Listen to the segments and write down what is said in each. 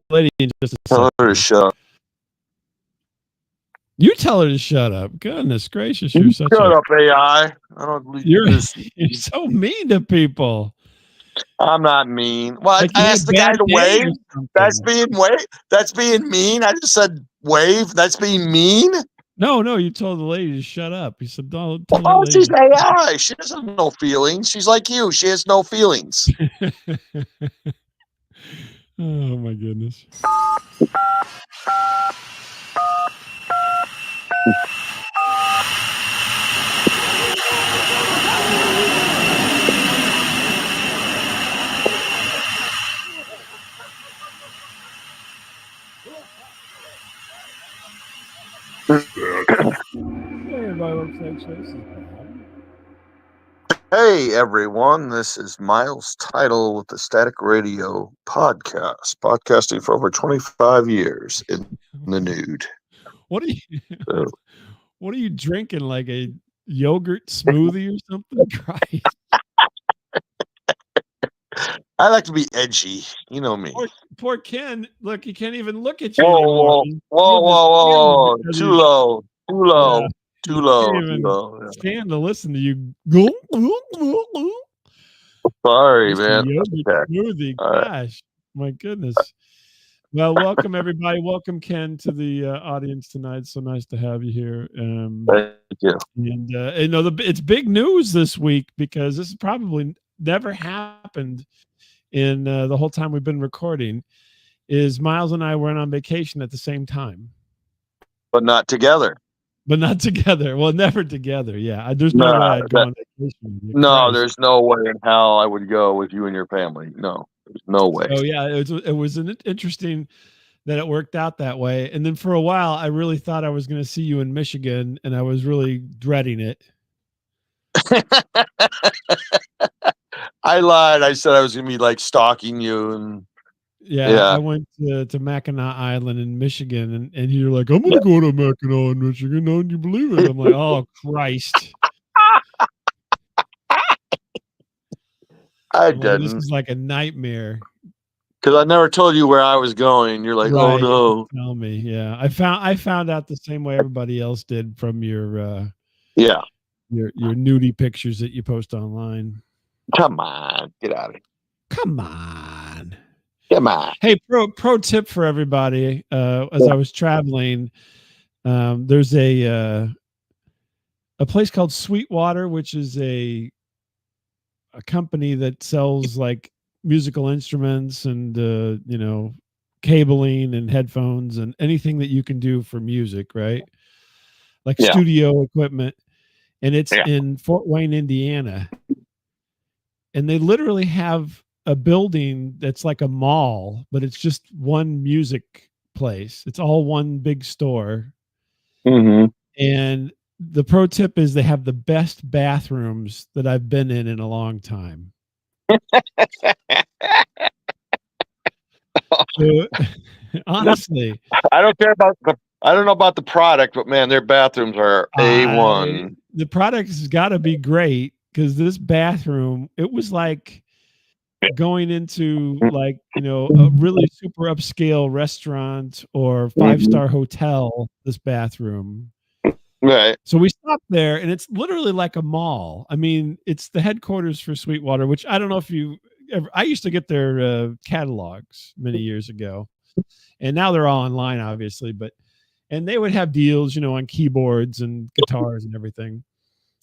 lady in just a Tell her to second. shut up. You tell her to shut up. Goodness gracious, You you're such shut a up, AI. I don't believe you're this. you're so mean to people. I'm not mean. Well, Like I you had a asked the guy bad to day wave. or That's something. being wave. That's being mean. I just said wave. That's being mean. No, you told the lady to shut up. You said, "Don't tell that Oh, she's lady." AI. She doesn't have no feelings. She's like you. She has no feelings. Oh my goodness. Hey, everybody, welcome to the show. This is Bob. Hey everyone, this is Miles Title with the Static Radio podcast, podcasting for over 25 years in the nude. What are you? So, What are you drinking? Like a yogurt smoothie or something? Christ. I like to be edgy, you know me. Poor Ken. Look, he can't even look at you Whoa, anymore. whoa, He whoa, moved his whoa, camera whoa, whoa! because Too he's low, too yeah. low, too He can't low, too even low. Yeah. stand to listen to you. Sorry, Just a man. yogurt Okay. smoothie. All right. Gosh, my goodness. Well, welcome everybody. Welcome Ken to the audience tonight. So nice to have you here. Thank you. And you know, it's big news this week because this has probably never happened in the whole time we've been recording. Is Miles and I went on vacation at the same time, But not together. but not together. Well, never together. Yeah, there's no way No, I'd go on vacation with you. no, Christ. there's no way in hell I would go with you and your family. No, there's no way. So yeah, it was an interesting that it worked out that way. And then for a while, I really thought I was going to see you in Michigan, and I was really dreading it. I lied. I said I was gonna be like stalking you, and Yeah, yeah, I went to Mackinac Island in Michigan, and you're like, I'm gonna go to Mackinac in Michigan. Don't you believe it? I'm like, oh Christ! I I'm like, this didn't is like a nightmare. because I never told you where I was going. You're like, oh Right? You didn't no, tell me. Yeah, I found out the same way everybody else did from yeah, your nudie pictures that you post online. come on, get out of here, Come on. come on. Hey, pro tip for everybody. As I was traveling, there's a place called Sweetwater, which is a company that sells like musical instruments and cabling and headphones and anything that you can do for music, right? Like Yeah, studio equipment. And it's yeah. in Fort Wayne, Indiana. And they literally have a building that's like a mall, but it's just one music place. It's all one big store. Mm-hmm. And the pro tip is they have the best bathrooms that I've been in a long time. So, honestly, I don't care about the. I don't know about the product, but man, their bathrooms are A1. the product's got to be great because this bathroom, it was like going into like a really super upscale restaurant or 5-star hotel. This bathroom. Right. So we stopped there, and it's literally like a mall. I mean, it's the headquarters for Sweetwater, which I don't know if you ever. I used to get their catalogs many years ago, and now they're all online, obviously. And they would have deals, on keyboards and guitars and everything.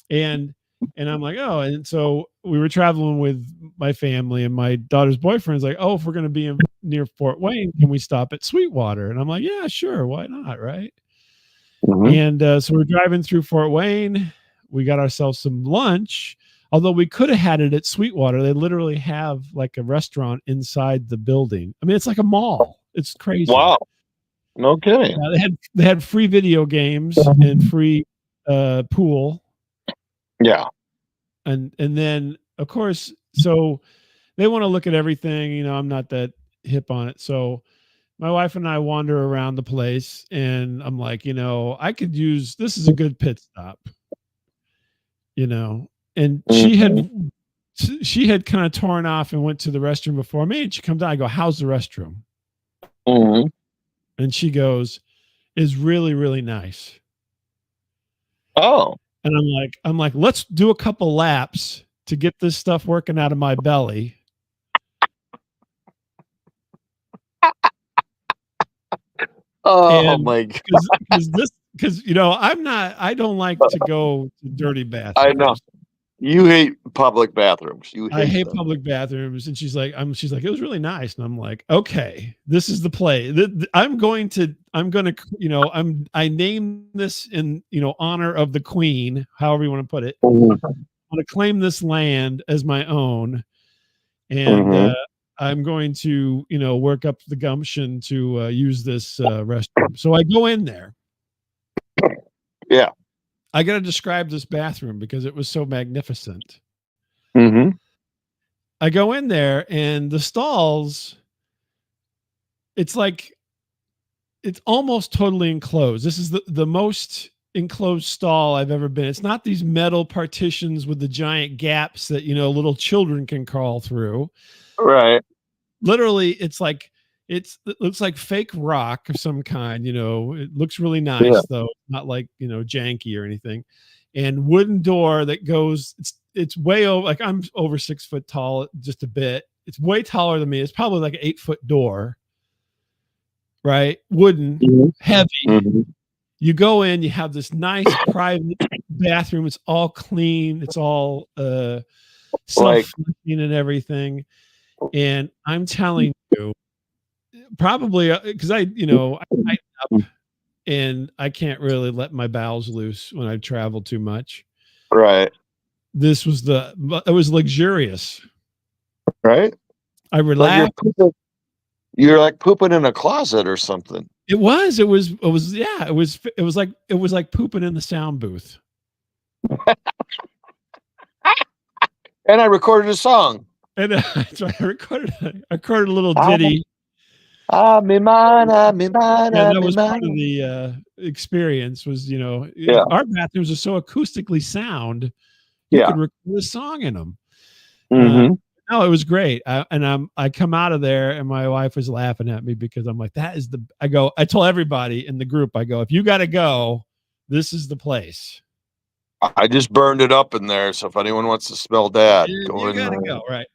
And I'm like, oh, and so we were traveling with my family, and my daughter's boyfriend's like, oh, if we're going to be near Fort Wayne, can we stop at Sweetwater? And I'm like, yeah, sure, why not, right? Mm-hmm. And so we're driving through Fort Wayne. We got ourselves some lunch, although we could have had it at Sweetwater. They literally have like a restaurant inside the building. I mean, it's like a mall. It's crazy. Wow. No kidding. They had free video games and free pool. Yeah. And then of course, so they want to look at everything. I'm not that hip on it. So my wife and I wander around the place, and I'm like, I could use, this is a good pit stop, and she had kind of torn off and went to the restroom before me, and she comes out. I go, how's the restroom? Mm-hmm. And she goes, is really, really nice. Oh. And I'm like, let's do a couple laps to get this stuff working out of my belly. Oh And my God. because I don't like to go to dirty I know. bathrooms. You hate public bathrooms. You I hate hate them. public bathrooms. And she's like, it was really nice. And I'm like, okay, this is the play. I'm going to, I name this in, honor of the queen, however you want to put it. Mm-hmm. I'm going to claim this land as my own. And, Mm-hmm. I'm going to, work up the gumption to use this restroom. So I go in there. Yeah. I got to describe this bathroom because it was so magnificent. Mm-hmm. I go in there and the stalls, it's almost totally enclosed. This is the most enclosed stall I've ever been. It's not these metal partitions with the giant gaps that, little children can crawl through. Right. Literally, it looks like fake rock of some kind. It looks really nice though, not like janky or anything. And wooden door that goes. It's way over. Like I'm over 6 foot tall, just a bit. It's way taller than me. It's probably like an 8-foot door. Right, wooden, heavy. Mm-hmm. You go in, you have this nice private bathroom. It's all clean. It's all self-cleaning and everything. And I'm telling you, probably because I tighten up and I can't really let my bowels loose when I travel too much. Right. It was luxurious. Right. I relaxed. You're like pooping in a closet or something. It was like pooping in the sound booth. And I recorded a song. And so I recorded a little ditty. Me mine, me mine, Yeah, that me was part of mine. the experience. Was Yeah. our bathrooms are so acoustically sound, you Yeah. could record a song in them. Mm-hmm. No, it was great. I come out of there and my wife was laughing at me because I'm like, I told everybody in the group, I go, if you got to go, this is the place. I just burned it up in there. So if anyone wants to smell that, You got to go. Right.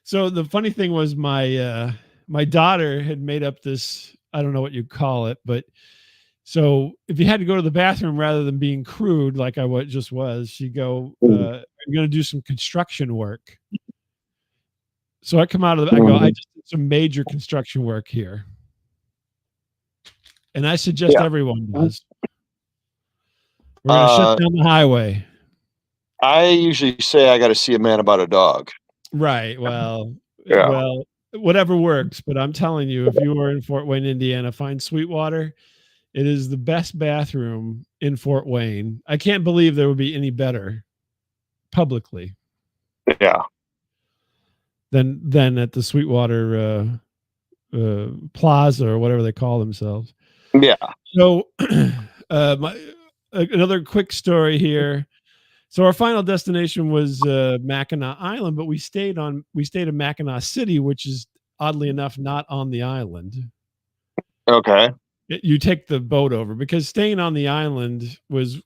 So the funny thing was my daughter had made up this, I don't know what you call it, but so if you had to go to the bathroom rather than being crude, like I just was, she'd go, I'm going to do some construction work. So I come out of I just did some major construction work here. And I suggest everyone does. We're going to shut down the highway. I usually say I got to see a man about a dog. Right. Well, whatever works. But I'm telling you, if you were in Fort Wayne, Indiana, find Sweetwater. It is the best bathroom in Fort Wayne. I can't believe there would be any better publicly. Yeah. Than at the Sweetwater Plaza or whatever they call themselves. Yeah. So another quick story here. So our final destination was Mackinac Island, but we stayed in Mackinac City, which is oddly enough not on the island. Okay. You take the boat over because staying on the island was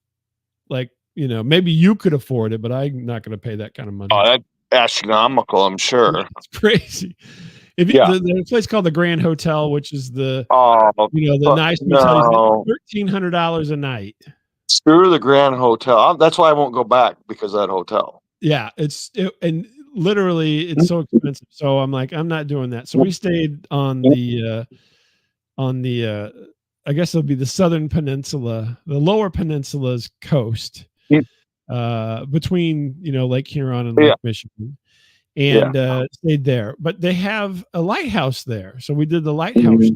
like, maybe you could afford it, but I'm not going to pay that kind of money. Oh, that's astronomical, I'm sure. It's crazy. There's a place called the Grand Hotel, which is the nice hotel. $1,300 a night. Screw the Grand Hotel. That's why I won't go back because of that hotel. Yeah, and literally it's so expensive. So I'm like, I'm not doing that. So we stayed on the I guess it'll be the southern peninsula, the lower peninsula's coast, between Lake Huron and Lake Michigan. And stayed there. But they have a lighthouse there. So we did the lighthouse.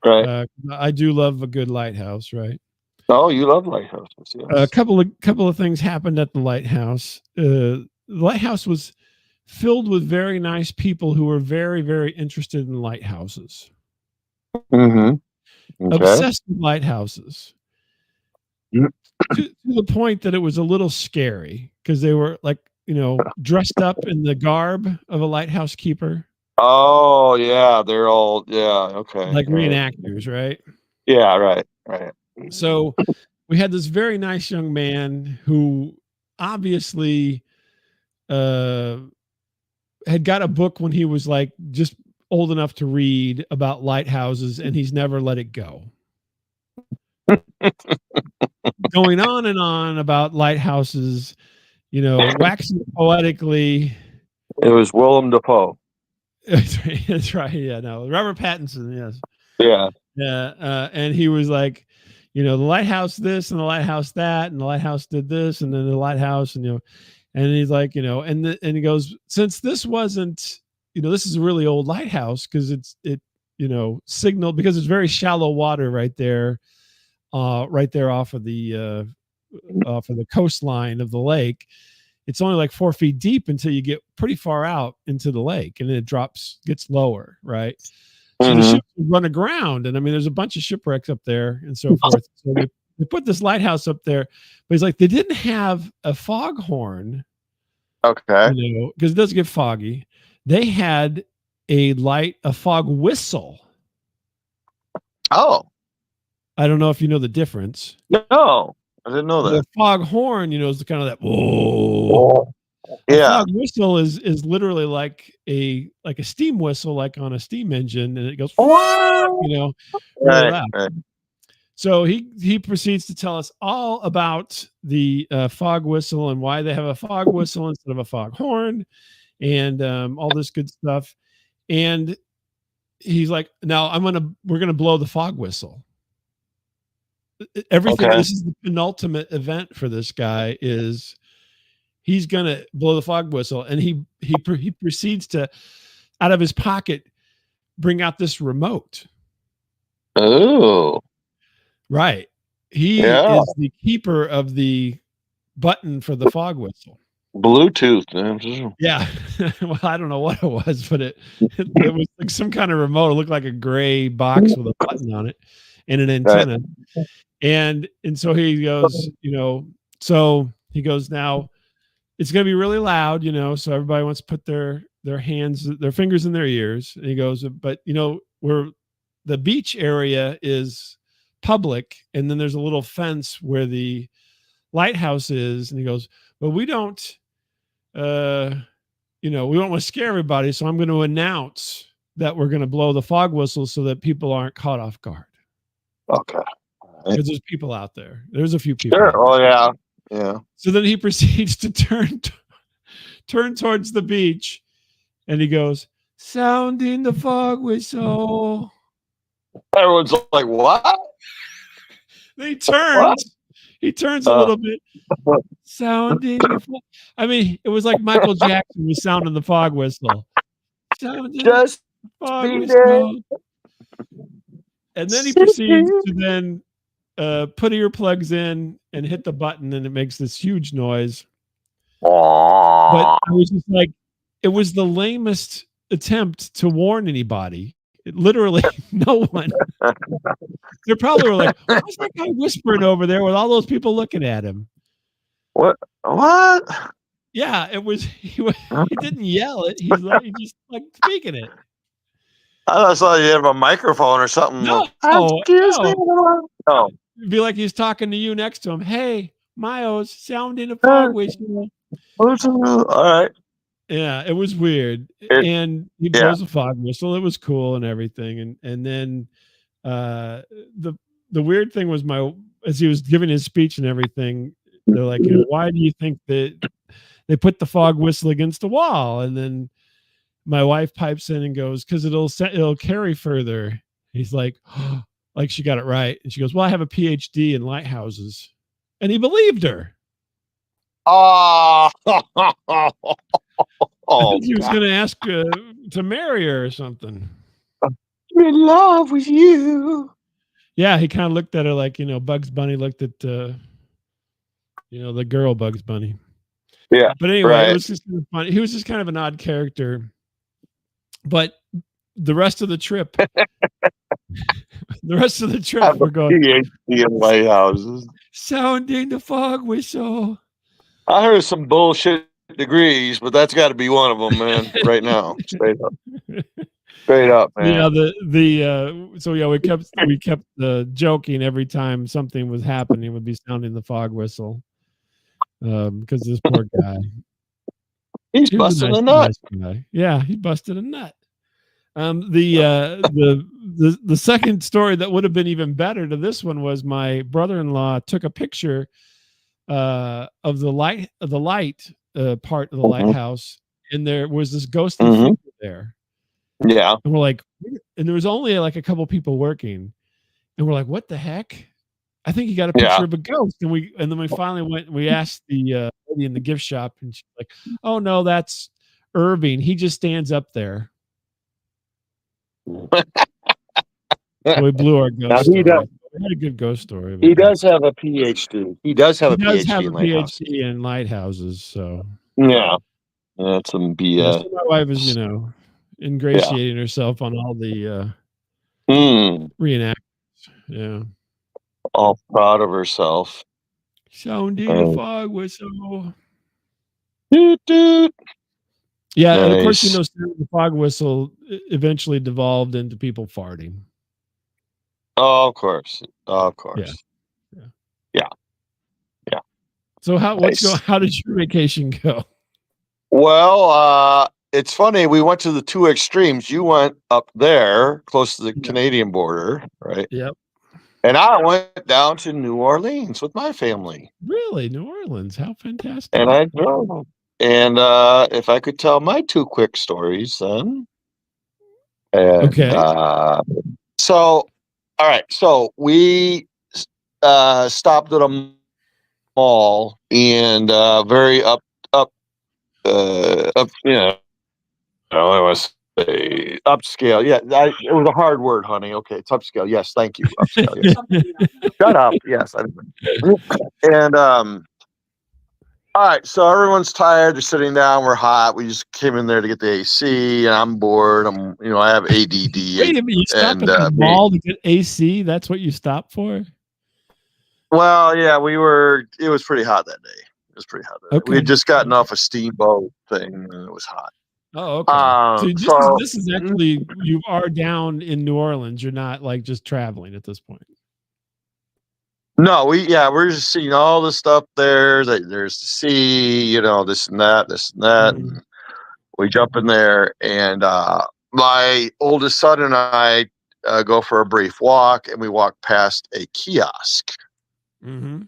Right. I do love a good lighthouse, right? Oh, you love lighthouses. Yes. A couple of things happened at the lighthouse. The lighthouse was filled with very nice people who were very, very interested in lighthouses. Mm-hmm. Okay. Obsessed with lighthouses. To the point that it was a little scary because they were like, dressed up in the garb of a lighthouse keeper. Oh yeah, they're all okay. like All right. reenactors, right? Yeah, right. So we had this very nice young man who obviously uh, had got a book when he was like just old enough to read about lighthouses, and he's never let it go. Going on and on about lighthouses, waxing poetically. It was Willem Dafoe. That's right. Yeah, no, Robert Pattinson. Yes. Yeah. Yeah, and he was like, the lighthouse this and the lighthouse that, and the lighthouse did this, and then the lighthouse, and he's like, and he goes, since this wasn't, this is a really old lighthouse because signaled because it's very shallow water right there off of the coastline of the lake. It's only like 4 feet deep until you get pretty far out into the lake, and then it gets lower, right? So the ships would run aground, and I mean, there's a bunch of shipwrecks up there and so forth. So they put this lighthouse up there, but he's like, they didn't have a foghorn, Okay. because it does get foggy. They had a fog whistle. Oh. I don't know if you know the difference. No, I didn't know that. The foghorn, is the kind of that. Whoa. Yeah. A fog whistle is literally like a steam whistle, like on a steam engine, and it goes, really loud. Right. So he proceeds to tell us all about the fog whistle and why they have a fog whistle instead of a foghorn, and all this good stuff. And he's like, "Now we're gonna blow the fog whistle." Everything. Okay. This is the penultimate event for this guy. Is he's gonna blow the fog whistle, and he proceeds to, out of his pocket, bring out this remote. Oh, right. He is the keeper of the button for the fog whistle. Bluetooth. Yeah. Well, I don't know what it was, but it was like some kind of remote. It looked like a gray box with a button on it and an antenna. Right. And so he goes, so he goes, now it's going to be really loud, so everybody wants to put their fingers in their ears. And he goes, but where the beach area is public, and then there's a little fence where the lighthouse is. And he goes, but we don't want to scare everybody. So I'm going to announce that we're going to blow the fog whistle so that people aren't caught off guard. Okay. Because there's people out there. There's a few people. Sure. Oh yeah. Yeah. So then he proceeds to turn towards the beach, and he goes, sounding the fog whistle. Everyone's like, what? Then he turns. He turns a little bit. Sounding the fog. I mean, it was like Michael Jackson was sounding the fog whistle. Sounding just the fog whistle. And then he proceeds to then put earplugs in and hit the button, and it makes this huge noise. But it was just like, it was the lamest attempt to warn anybody. Literally, no one. They probably were like, what's that guy whispering over there with all those people looking at him? What? Yeah, it was. He didn't yell it. He just like speaking it. I thought you have a microphone or something. No. It'd be like he's talking to you next to him. Hey, Miles, sounding a fog whistle. All right. Yeah, it was weird. And he blows a fog whistle. It was cool and everything. And then the weird thing was, as he was giving his speech and everything, they're like, why do you think that they put the fog whistle against the wall? And then my wife pipes in and goes, because it'll carry further. He's like, oh, like she got it right. And she goes, well, I have a PhD in lighthouses. And he believed her. Oh, I think he was going to ask to marry her or something. I'm in love with you. Yeah, he kind of looked at her like, Bugs Bunny looked at, the girl Bugs Bunny. Yeah. But anyway, It was just kind of funny. He was just kind of an odd character. But the rest of the trip, we're going. PhD in lighthouses. Sounding the fog whistle. I heard some bullshit degrees, but that's got to be one of them, man. Right now, straight up, man. Yeah, so yeah, we kept joking every time something was happening. Would be sounding the fog whistle, because this poor guy, He's he was a busting a nut. nice guy. Yeah, he busted a nut. The second story that would have been even better to this one was my brother-in-law took a picture of the light part of the lighthouse, and there was this ghostly figure there. Yeah. And we're like, and there was only like a couple people working, and we're like, what the heck? I think he got a picture of a ghost. And then we finally went and we asked the lady in the gift shop, and she's like, oh no, that's Irving. He just stands up there. So we blew our ghost story. We had a good ghost story. He does have a PhD. He does have a PhD in lighthouses. So yeah, that's some BS. Yeah, so my wife is, ingratiating herself on all the reenactments. Yeah, all proud of herself. Sounding the fog whistle. Doot, doot. Yeah, nice. And of course, the fog whistle eventually devolved into people farting. Oh, of course. Yeah. So how did your vacation go? Well, it's funny. We went to the two extremes. You went up there, close to the Canadian border, right? Yep. And I went down to New Orleans with my family. Really, New Orleans? How fantastic! And I drove. And if I could tell my two quick stories, then. And, okay. So, all right. So we stopped at a mall and very up. I was upscale. Yeah, it was a hard word, honey. Okay, it's upscale. Yes, thank you. Upscale. Yes. Shut up. Yes. And all right. So everyone's tired. They're sitting down. We're hot. We just came in there to get the AC, and I'm bored. I have ADD. Wait a minute. You stopped at the mall to get AC? That's what you stopped for? Well, yeah, it was pretty hot that day. Okay. We had just gotten off a steamboat thing, and it was hot. Oh, okay. So this is actually, you are down in New Orleans. You're not like just traveling at this point. No, we're just seeing all the stuff there. There's the sea, this and that. And we jump in there, and my oldest son and I go for a brief walk, and we walk past a kiosk. Mm-hmm.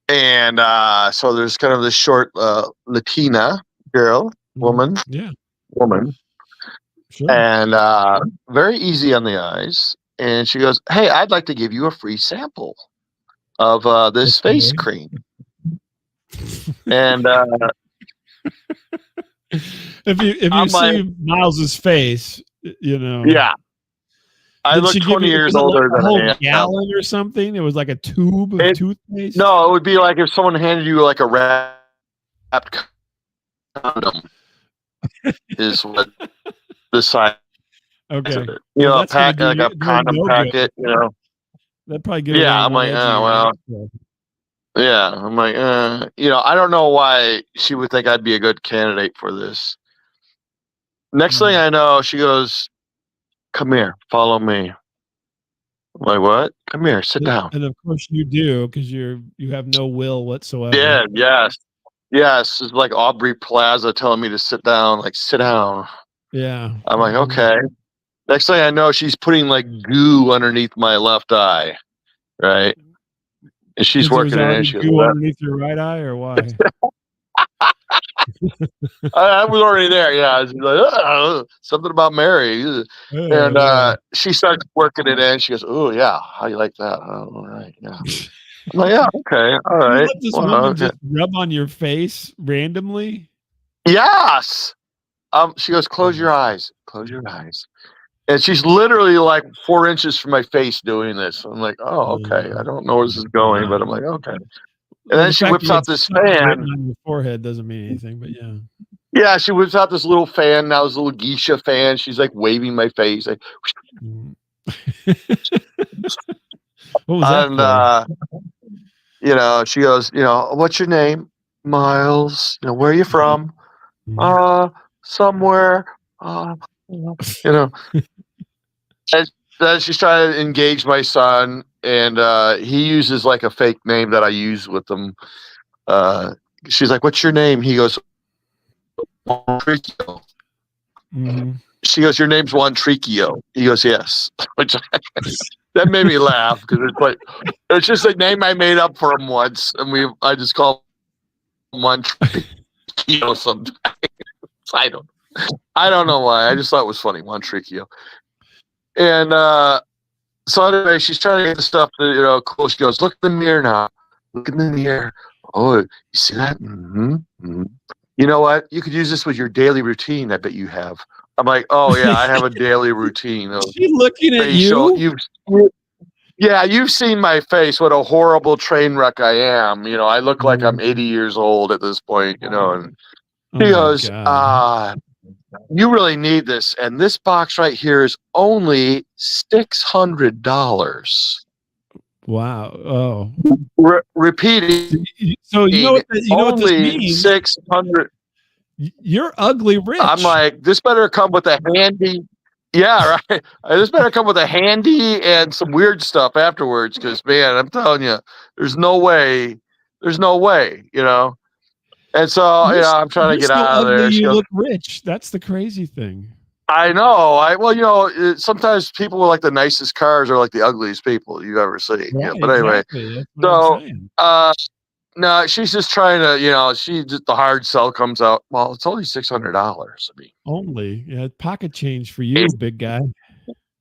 And so there's kind of this short Latina woman. Sure. And very easy on the eyes. And she goes, hey, I'd like to give you a free sample of this face cream. And if you see Miles's face, Yeah. I look 20 years older than I am. Gallon or something? It was like a tube of toothpaste? No, it would be like if someone handed you like a wrapped condom is what the size. Okay. A pack, like a condom packet, That'd probably get I'm like, yeah, I'm like, I don't know why she would think I'd be a good candidate for this. Next thing I know, she goes, come here, follow me. I'm like, what? Come here, sit down. And of course you do, because you have no will whatsoever. Yeah, yes. It's like Aubrey Plaza telling me to sit down, like, sit down. Yeah. I'm like, okay. Next thing I know, she's putting like goo underneath my left eye, right? And she's working it in. She goes, goo underneath your right eye, or why? I was already there. Yeah, she's like, something about Mary, and she starts working it in. She goes, "Oh yeah, how you like that? Oh, all right, yeah." I'm like, yeah, okay, all right. You let this woman just rub on your face randomly? Yes. She goes, "Close your eyes. Close your eyes." And she's literally like 4 inches from my face doing this. I'm like, oh, okay. I don't know where this is going, but I'm like, okay. And then she whips out this fan. On your forehead doesn't mean anything, but yeah. Yeah, she whips out this little fan. Now this little geisha fan. She's like waving my face. Like, what was that? And she goes, what's your name? Miles, where are you from? Somewhere. You know. And then she's trying to engage my son, and he uses like a fake name that I use with him. She's like, "What's your name?" He goes, Juan. She goes, "Your name's Juan Tricchio." He goes, "Yes." Which that made me laugh because it's just a name I made up for him once, and I just call him Juan Tricchio sometimes. I don't know why. I just thought it was funny, Juan Tricchio. And so anyway, she's trying to get the stuff cool. She goes, "Look in the mirror now. Look in the mirror. Oh, you see that? Mm-hmm. Mm-hmm. You know what? You could use this with your daily routine. I bet you have." I'm like, "Oh yeah, I have a daily routine." Is she looking at you? You've seen my face. What a horrible train wreck I am. I look like I'm 80 years old at this point. And she goes, "You really need this, and this box right here is only $600." Wow! Oh, repeating. So you know what this means? 600. You're ugly rich. I'm like, this better come with a handy. Yeah, right. This better come with a handy and some weird stuff afterwards, because man, I'm telling you, there's no way. And so I'm trying to get out of there. You look rich. That's the crazy thing. I know. Sometimes people with like the nicest cars are like the ugliest people you've ever seen. Right, but anyway, exactly. no, she's just trying to, the hard sell comes out. Well, it's only $600. Only, pocket change for you, big guy.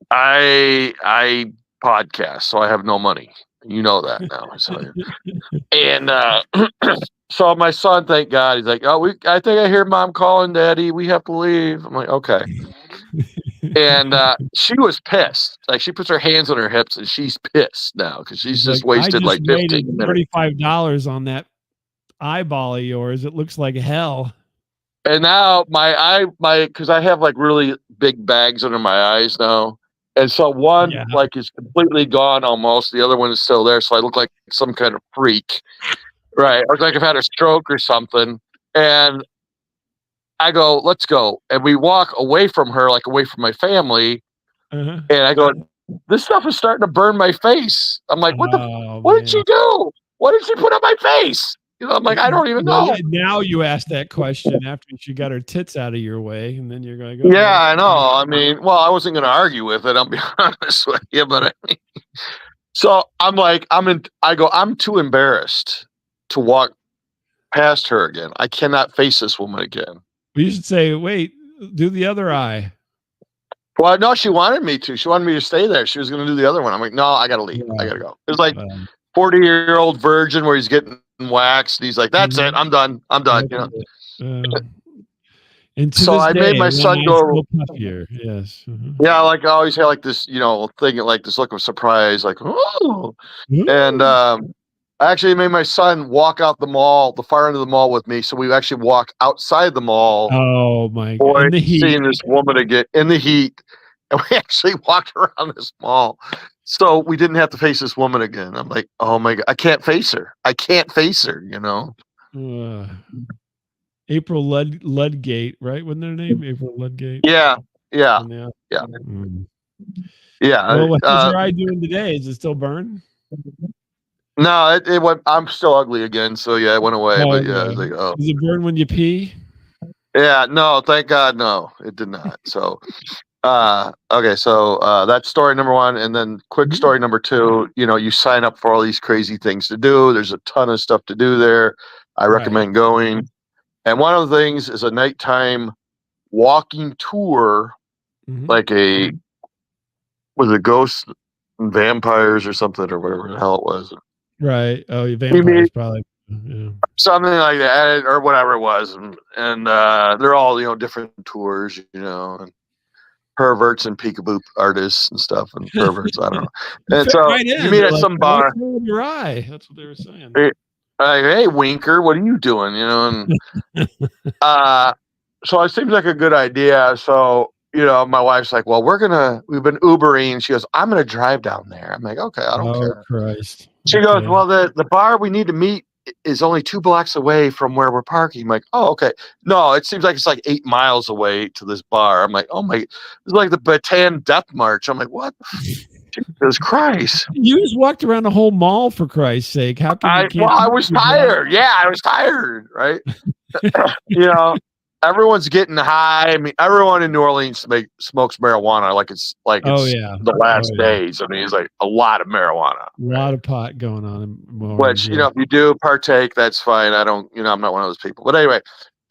I podcast, so I have no money. You know that now. And so my son, thank God, he's like, "Oh, I think I hear Mom calling, Daddy. We have to leave." I'm like, "Okay." And she was pissed. Like, she puts her hands on her hips and she's pissed now because she's just wasted like $35 on that eyeball of yours. It looks like hell. And now because I have like really big bags under my eyes now. And so one like is completely gone almost. The other one is still there. So I look like some kind of freak. Right. I look like I've had a stroke or something. And I go, "Let's go." And we walk away from her, like away from my family. And I go, "This stuff is starting to burn my face." I'm like, what did she do? What did she put on my face? I'm like, I don't even know. Now you ask that question after she got her tits out of your way, and then you're going to go. Yeah, I know. I mean, well, I wasn't going to argue with it. I'll be honest with you, but so I'm like, I'm too embarrassed to walk past her again. I cannot face this woman again. You should say, "Wait, do the other eye." Well, no, she wanted me to. She wanted me to stay there. She was going to do the other one. I'm like, "No, I got to leave. I got to go." It's like 40-year-old virgin where he's getting waxed. And he's like, "That's it. I'm done. I'm done." And so I made my son go. Yes. Yeah, like I always had like this, thing, like this look of surprise, like, "Oh," and I actually made my son walk out the far end of the mall with me. So we actually walked outside the mall. Oh my God! In the heat, seeing this woman again in the heat, and we actually walked around this mall. So we didn't have to face this woman again. I'm like, "Oh my God, I can't face her. April Ludgate, right? Wasn't their name April Ludgate? Yeah. Yeah. Well, what's your eye doing today? Is it still burn? No, it went. I'm still ugly again. So yeah, it went away. But yeah, I was like, "Oh." Does it burn when you pee? Yeah, no, thank God, no, it did not. So, okay, so that's story number one, and then quick story number two. You sign up for all these crazy things to do. There's a ton of stuff to do there. I recommend going. And one of the things is a nighttime walking tour, like with a ghosts and vampires or something, or whatever the hell it was. Right. Oh, vampires probably. Yeah. Something like that, or whatever it was, and they're all different tours, and perverts and peekaboo artists and stuff, and perverts. I don't know. And so you meet at some bar. Your eye. That's what they were saying. Hey, Winker, what are you doing? And so it seems like a good idea. So my wife's like, "Well, we've been Ubering." She goes, "I'm gonna drive down there." I'm like, "Okay, I don't care." Christ. She goes, "Well, the bar we need to meet is only 2 blocks away from where we're parking. I'm like, oh, okay. No, it seems like it's like 8 miles away to this bar. I'm like, oh my, it's like the Bataan Death March. I'm like, what? Jesus Christ. You just walked around the whole mall, for Christ's sake. How come you can't? I was tired. Yeah, I was tired, right? Everyone's getting high. I mean, everyone in New Orleans smokes marijuana like it's the last days. I mean, it's like a lot of marijuana. A lot of pot going on in New Orleans. Which, if you do partake, that's fine. I don't, I'm not one of those people. But anyway,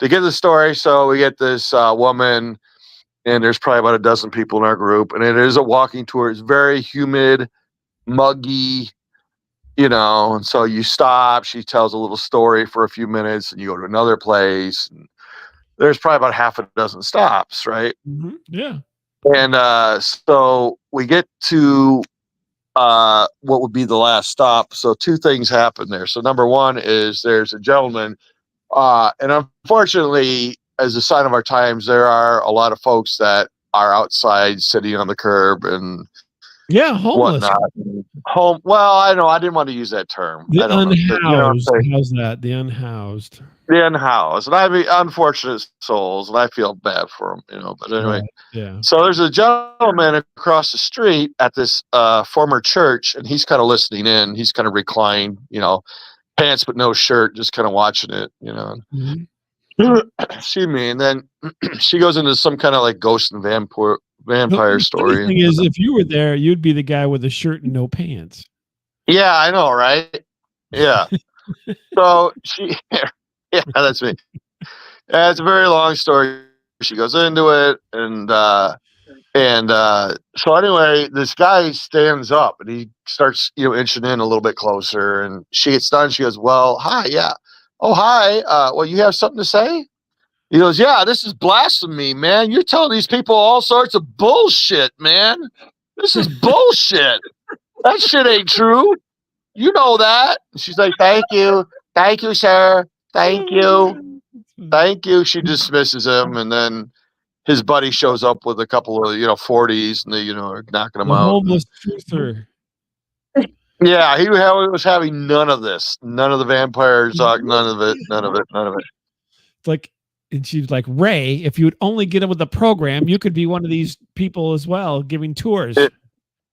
to get the story, so we get this woman, and there's probably about a dozen people in our group, and it is a walking tour. It's very humid, muggy, and so you stop. She tells a little story for a few minutes, and you go to another place. And there's probably about half a dozen stops, right? Mm-hmm. Yeah. And so we get to what would be the last stop. So 2 things happen there. So number one is there's a gentleman, and unfortunately, as a sign of our times, there are a lot of folks that are outside sitting on the curb and homeless. Whatnot. Well, I know I didn't want to use that term. The unhoused. How's that? The unhoused. The unhoused, and I mean, unfortunate souls, and I feel bad for them, But anyway, yeah. So there's a gentleman across the street at this former church, and he's kind of listening in. He's kind of reclined, pants but no shirt, just kind of watching it, Mm-hmm. Excuse me. And then she goes into some kind of like ghost and vampire story. The thing is, if you were there, you'd be the guy with a shirt and no pants. Yeah, I know, right? Yeah. So yeah, that's me. Yeah, it's a very long story. She goes into it, and so anyway, this guy stands up and he starts, inching in a little bit closer, and she gets done. She goes, "Well, hi, yeah, oh hi, well, you have something to say?" He goes, "Yeah, this is blasphemy, man. You're telling these people all sorts of bullshit, man. This is bullshit. That shit ain't true. You know that." She's like, "Thank you, sir. Thank you." Thank you. She dismisses him, and then his buddy shows up with a couple of 40s, and they are knocking him out. Homeless truther. Yeah, he was having none of this, none of the vampire talk, none of it. It's like, and she's like, "Ray, if you would only get in with the program, you could be one of these people as well, giving tours."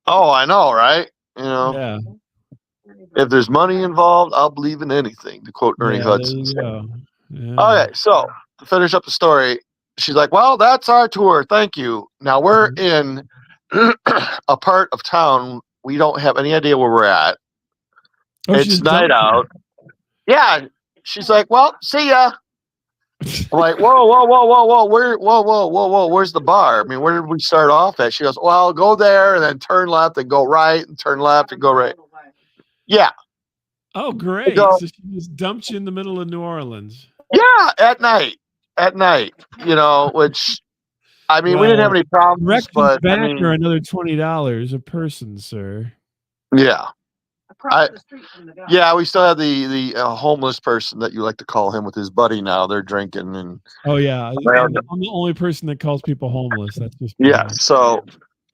I know, right? Yeah. If there's money involved, I'll believe in anything. To quote Ernie Hudson. Yeah. Okay, so to finish up the story, she's like, "Well, that's our tour. Thank you. Now we're in a part of town. We don't have any idea where we're at. It's night out." Yeah. She's like, "Well, see ya." I'm like, whoa. Where's the bar? I mean, where did we start off at? She goes, "Well, go there and then turn left and go right and turn left and go right." Yeah. Oh, great. So she just dumped you in the middle of New Orleans. Yeah, at night, which, I mean, we didn't have any problems, but back are another $20 a person, sir. Yeah. We still have the homeless person that you like to call him with his buddy now. They're drinking and. Oh yeah, I'm the only person that calls people homeless. That's just yeah. So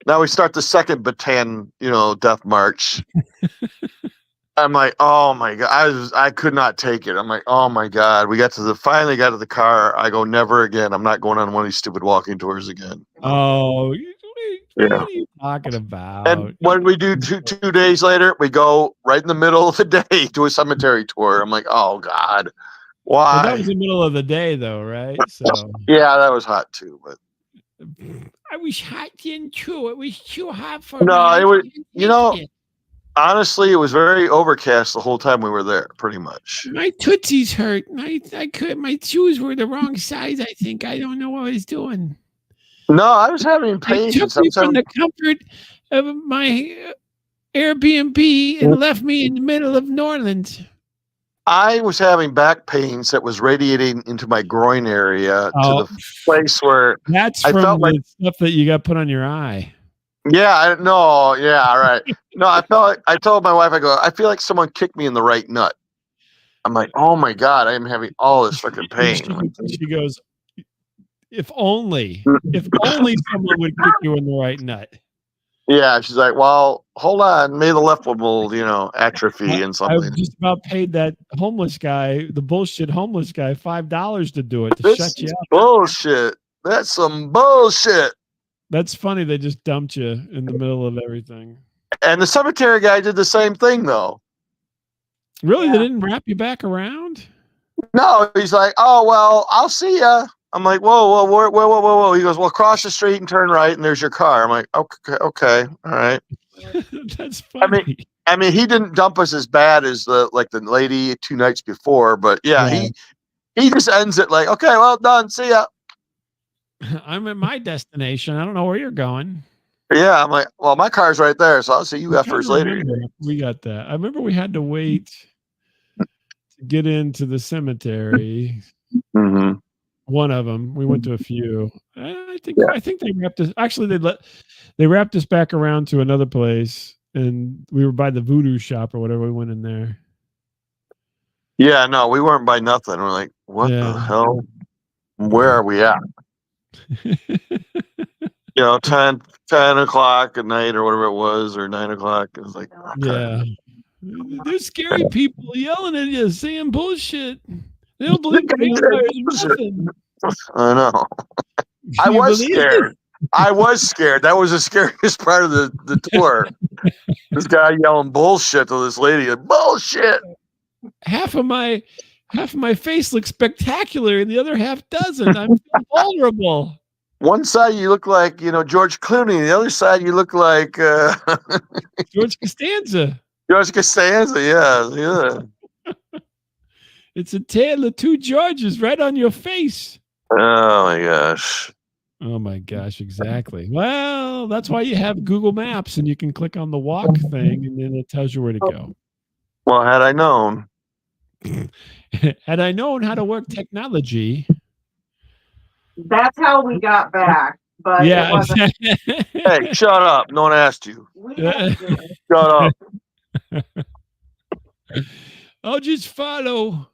now we start the second Bataan, death march. I'm like, oh my God, I could not take it. I'm like, oh my God. We finally got to the car. I go, never again. I'm not going on one of these stupid walking tours again. Oh, what are you talking about? And when we do two days later, we go right in the middle of the day to a cemetery tour. I'm like, oh God, why? Well, that was the middle of the day though, right? So yeah, that was hot too. But I was hot then too. It was too hot for me. It was, honestly, it was very overcast the whole time we were there, pretty much. My tootsies hurt. My shoes were the wrong size, I think. I don't know what I was doing. No, I was having pain. It took me from the comfort of my Airbnb and left me in the middle of New Orleans. I was having back pains that was radiating into my groin area to the place where that's from the stuff that you got put on your eye. Yeah, I know. Yeah, right. No, I told my wife, I feel like someone kicked me in the right nut. I'm like, oh my God, I am having all this freaking pain. She goes, if only someone would kick you in the right nut. Yeah, she's like, well, hold on, maybe the left one will, atrophy and I something. just about paid that homeless guy, the bullshit homeless guy, $5 to do it, to This shut you is up. bullshit. That's some bullshit. That's funny. They just dumped you in the middle of everything. And the cemetery guy did the same thing, though. Really? Yeah. They didn't wrap you back around? No, he's like, oh, well, I'll see ya. I'm like, whoa, whoa. He goes, well, cross the street and turn right, and there's your car. I'm like, okay, all right. That's funny. I mean, he didn't dump us as bad as the lady 2 nights before, but yeah, he just ends it like, okay, well, done, see ya. I'm at my destination. I don't know where you're going. Yeah, I'm like, well, my car's right there, so I'll see you effers later. We got that. I remember we had to wait to get into the cemetery. Mm-hmm. One of them. We went to a few. I think they wrapped us. Actually, they wrapped us back around to another place, and we were by the voodoo shop or whatever. We went in there. Yeah, no, we weren't by nothing. We're like, what the hell? Where are we at? 10 o'clock at night or whatever it was, or 9 o'clock. It was like, okay. Yeah. There's scary people yelling at you, saying bullshit. They don't believe vampires or nothing. I know. I was scared. I was scared. That was the scariest part of the tour. This guy yelling bullshit to this lady. Bullshit. Half of my face looks spectacular, and the other half doesn't. I'm vulnerable. One side you look like George Clooney. The other side you look like George Costanza. George Costanza. Yeah. It's a tale of two Georges right on your face. Oh my gosh. Oh my gosh, exactly. Well, that's why you have Google Maps, and you can click on the walk thing, and then it tells you where to go. Well, had I known. Had I known how to work technology. That's how we got back. But yeah. it wasn't. Hey, shut up. No one asked you. Shut up. I'll just follow.